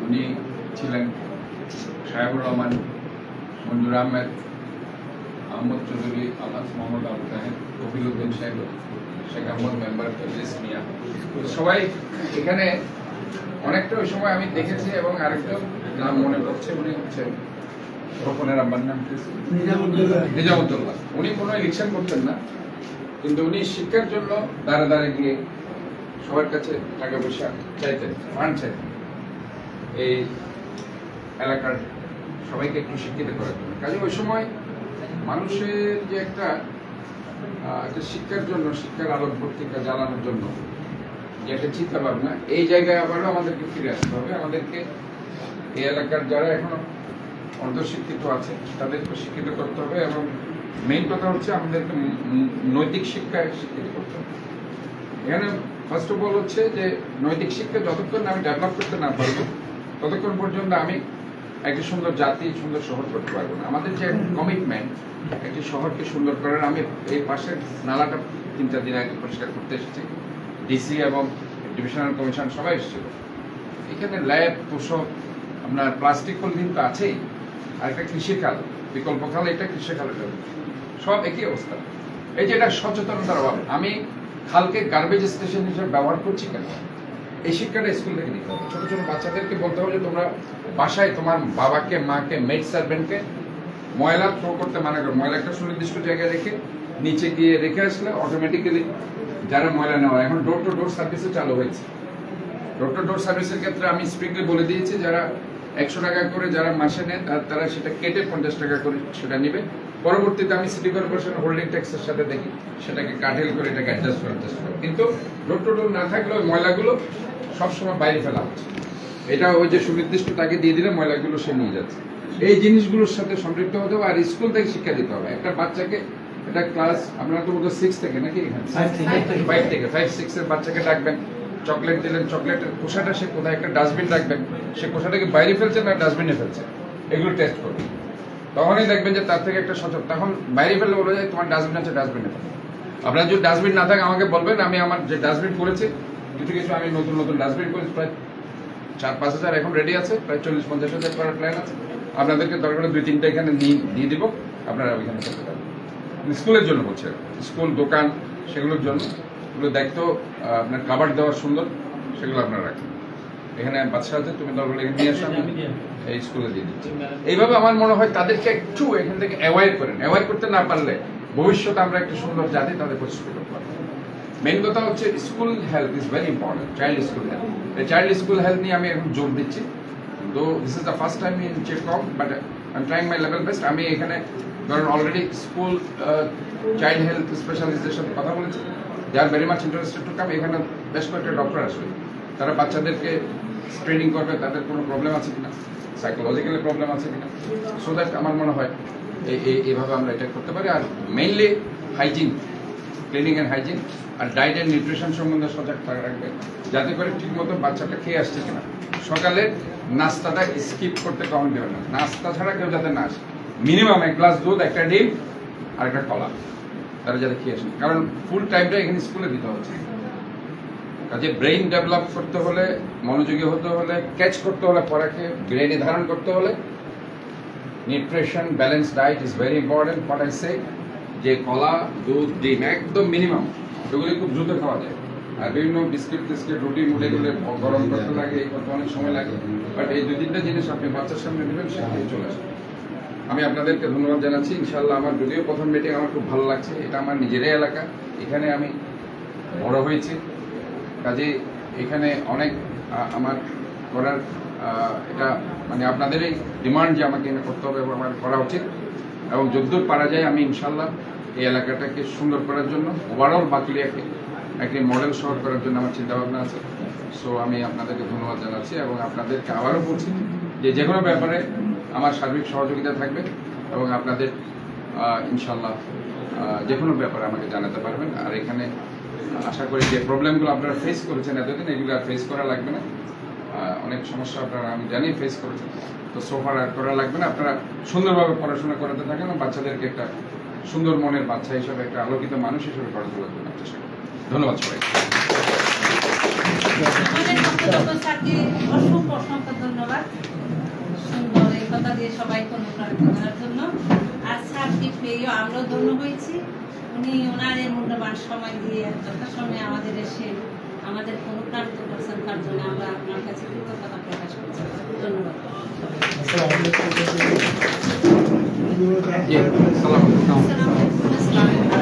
উনি ছিলেন সাহেবুর রহমান, মঞ্জুর আহমেদ, আহমদ চৌধুরী, আলহাজ মোহাম্মদ আবু তাহের, কবির উদ্দিন সাহেব, শেখ আহমদ মেম্বার, মিয়া। সবাই এখানে অনেকটা ওই সময় আমি দেখেছি। এবং আরেকজন নাম মনে পড়ছে, উনি হচ্ছেন রোপনের আব্বার নাম নিজামুদ্দৌলা। উনি কোনো ইলেকশন করতেন না, কিন্তু উনি শিক্ষার জন্য দাঁড়ে দাঁড়ে গিয়ে সবার কাছে টাকা পয়সা চাইতেন, ফান্ড চাইতেন এই এলাকার সবাইকে একটু শিক্ষিত করার জন্য। কাজে ওই সময় মানুষের যে একটা শিক্ষার জন্য, শিক্ষার আলোক পত্রিকা জ্বালানোর জন্য যে একটা চিন্তা ভাবনা, এই জায়গায় আবারও আমাদেরকে ফিরে আসতে হবে। আমাদেরকে এই এলাকার যারা এখনো অর্ধশিক্ষিত আছে তাদেরকে শিক্ষিত করতে হবে। এবং মেইন কথা হচ্ছে আমাদেরকে নৈতিক শিক্ষায় শিক্ষিত করতে হবে। এখানে ফার্স্ট অফ অল হচ্ছে যে নৈতিক শিক্ষা যতক্ষণ আমি ডেভেলপ করতে না পারবো ততক্ষণ পর্যন্ত আমি একটি সুন্দর জাতি, সুন্দর শহর করতে পারবো না। আমাদের যে কমিটমেন্ট একটি শহরকে সুন্দর করার, আমি এই পাশের নালাটা 3-4 দিন আগে পরিষ্কার করতে এসেছি। ডিসি এবং ডিভিশনাল কমিশন সবাই এসেছিল। এখানে ল্যাব, তোষক, আপনার প্লাস্টিক পলিথিন তো আছেই, আর একটা কৃষিখাল, বিকল্প খাল, এটা কৃষিখালের সব একই অবস্থা। এই যে এটা সচেতনতার অভাব। আমি খালকে গার্বেজ স্টেশন হিসেবে ব্যবহার করছি কেন? এই শিক্ষাটা স্কুল থেকে নিতে হবে। ছোট ছোট বাচ্চাদেরকে বলতে হবে যে তোমরা বাসায় তোমার বাবাকে, মাকে, মেড সার্ভেন্টকে ময়লা থ্রো করতে মানা করো। ময়লা একটা সুনির্দিষ্ট জায়গায় রেখে নিচে গিয়ে রেখে আসলে অটোমেটিক্যালি যারা ময়লা নেওয়া, এখন ডোর টু ডোর সার্ভিসও চালু হয়েছে। ডোর টু ডোর সার্ভিসের ক্ষেত্রে আমি স্ট্রিক্টলি বলে দিয়েছি, যারা 100 টাকা করে যারা মাসে নেয় তারা সেটা কেটে 50 টাকা করে সেটা নিবে। পরবর্তীতে আমি সিটি কর্পোরেশন হোল্ডিং ট্যাক্সের সাথে দেখি সেটাকে কাটেল করে এটাকে অ্যাডজাস্ট করার চেষ্টা করি। কিন্তু ডোর টু ডোর না থাকলে ওই ময়লাগুলো সবসময় বাইরে ফেলা হচ্ছে। এটা ওই যে সুনির্দিষ্ট তাকে দিয়ে দিলে ময়লাগুলো সে নিয়ে যাচ্ছে। এই জিনিসগুলোর সাথে সম্পৃক্ত হতে হবে। আর স্কুল থেকে শিক্ষা দিতে হবে। একটা বাচ্চাকে, এটা ক্লাস আপনারা তো বোধহয় 6 থেকে নাকি, 5 থেকে 5-6 এর বাচ্চাকে ডাকবেন, চকলেট দিলেন, চকলেটের খোসাটা সে কোথায় একটা ডাস্টবিন রাখবেন, সে খোসাটাকে বাইরে ফেলছে না ডাস্টবিনে ফেলছে, এগুলো টেস্ট করবেন। তখনই দেখবেন যে তার থেকে একটা সচেতন। তখন বাইরে ফেললে বলা যায় তোমার ডাস্টবিন আছে, ডাস্টবিনে ফেলো। আপনার যদি ডাস্টবিন না থাকে আমাকে বলবেন, আমি আমার যে ডাস্টবিন করেছি কিছু কিছু আমি নতুন নতুন ডাস্টবিন করেছি, প্রায় 4-5 হাজার এখন রেডি আছে, প্রায় 40-50 হাজার করার প্ল্যান আছে। আপনাদেরকে দরকার 2-3টা এখানে দিয়ে দিব, আপনারা ওইখানে করতে পারবেন। স্কুলের জন্য বলছে, স্কুল, দোকান, সেগুলোর জন্য এগুলো দায়িত্ব আপনার কাভার দেওয়া সুন্দর, সেগুলো আপনারা রাখেন। এখানে বাচ্চা আছে, তুমি দরকার এখানে নিয়ে আসো, এই স্কুলে দিয়ে দিচ্ছি। এইভাবে আমার মনে হয় তাদেরকে একটু এখান থেকে অ্যাওয়ার করেন। অ্যাওয়ার করতে না পারলে ভবিষ্যতে আমরা একটা সুন্দর জাতি তাদের প্রতিষ্ঠিত করতে পারবো। মেইন কথা হচ্ছে school health is very important. Child school health, এই চাইল্ড স্কুল হেলথ নিয়ে আমি এখন জোর দিচ্ছি। তো this is the first time in চেককম, but I am trying my level best. আমি এখানে ধরুন অলরেডি স্কুল চাইল্ড হেলথ স্পেশালিস্টদের সাথে কথা বলেছি, they are very much interested to come. এখানে বেশ কয়েকটা ডক্টর আসবে, তারা বাচ্চাদেরকে স্ক্রিনিং করবে, তাদের কোনো প্রবলেম আছে কিনা, সাইকোলজিক্যালি প্রবলেম আছে কিনা, সো দ্যাট আমার মনে হয় এইভাবে আমরা এটা করতে পারি। আর mainly hygiene, cleaning and hygiene, আর ডায়েট অ্যান্ড নিউট্রিশন সম্বন্ধে সজাগ রাখবে, যাতে করে ঠিকমতো বাচ্চাটা খেয়ে আসছে কিনা। সকালে নাস্তাটা স্কিপ করতে কখন দেবে না, নাস্তা ছাড়া কেউ যাতে না আসে। মিনিমাম 1 গ্লাস দুধ, একটা ডিম আর একটা কলা, তারা যাতে খেয়ে আসে। কারণ ফুল টাইমটা এখানে স্কুলে দিতে হচ্ছে। কাজে ব্রেইন ডেভেলপ করতে হলে, মনোযোগী হতে হলে, ক্যাচ করতে হলে, পড়াকে ব্রেইনে ধারণ করতে হলে nutrition, balance diet is very important. What I say, যে কলা, দুধ, ডিম একদম মিনিমাম, এগুলি খুব দ্রুত খাওয়া যায়। আর বিভিন্ন বিস্কিট টিস্কিট, রুটি মুটে গেলে গরম করতে লাগে, এই করতে অনেক সময় লাগে। বাট এই 2-3টা জিনিস আপনি বাচ্চার সামনে দেবেন, সেখানে চলে আসবে। আমি আপনাদেরকে ধন্যবাদ জানাচ্ছি। ইনশাল্লাহ আমার যদিও প্রথম মিটিং আমার খুব ভালো লাগছে। এটা আমার নিজেরই এলাকা, এখানে আমি বড় হয়েছি। কাজে এখানে অনেক আমার করার, এটা মানে আপনাদেরই ডিমান্ড যে আমাকে এখানে করতে হবে এবং আমার করা উচিত। এবং যদ্দূর পারা যায় আমি ইনশাল্লাহ এই এলাকাটাকে সুন্দর করার জন্য, ওভারঅল বাকলিয়াকে একটি মডেল শহর করার জন্য আমার চিন্তাভাবনা আছে। সো আমি আপনাদেরকে ধন্যবাদ জানাচ্ছি এবং আপনাদেরকে আবারও বলছি যে কোনো ব্যাপারে আমার সার্বিক সহযোগিতা থাকবে এবং আপনাদের ইনশাল্লাহ যে কোনো ব্যাপারে আমাকে জানাতে পারবেন। আর এখানে আশা করি যে প্রবলেমগুলো আপনারা ফেস করেছেন এতদিন, এগুলো আর ফেস করা লাগবে না। অনেক সমস্যা আপনারা আমি জানি ফেস করেছেন, তো সোফার আর করা লাগবে না। আপনারা সুন্দরভাবে পড়াশোনা করাতে থাকেন এবং বাচ্চাদেরকে একটা সুন্দর মনের বাচ্চা হিসেবে, একটা আলোকিত মানুষ হিসেবে পড়াশোনা করতে চেষ্টা করেন। ধন্যবাদ সবাই। যে সবাইকে অনুপ্রাণিত করার জন্য। আর স্যারকে পেয়েও আমরাও ধন্য হয়েছি। উনি ওনার এই মূল্যবান সময় দিয়ে যথাসময়ে আমাদের এসে আমাদের অনুপ্রাণিত করছেন, তার জন্য আমরা আপনার কাছে কৃতজ্ঞতা প্রকাশ করছি। ধন্যবাদ। আসসালামু আলাইকুম।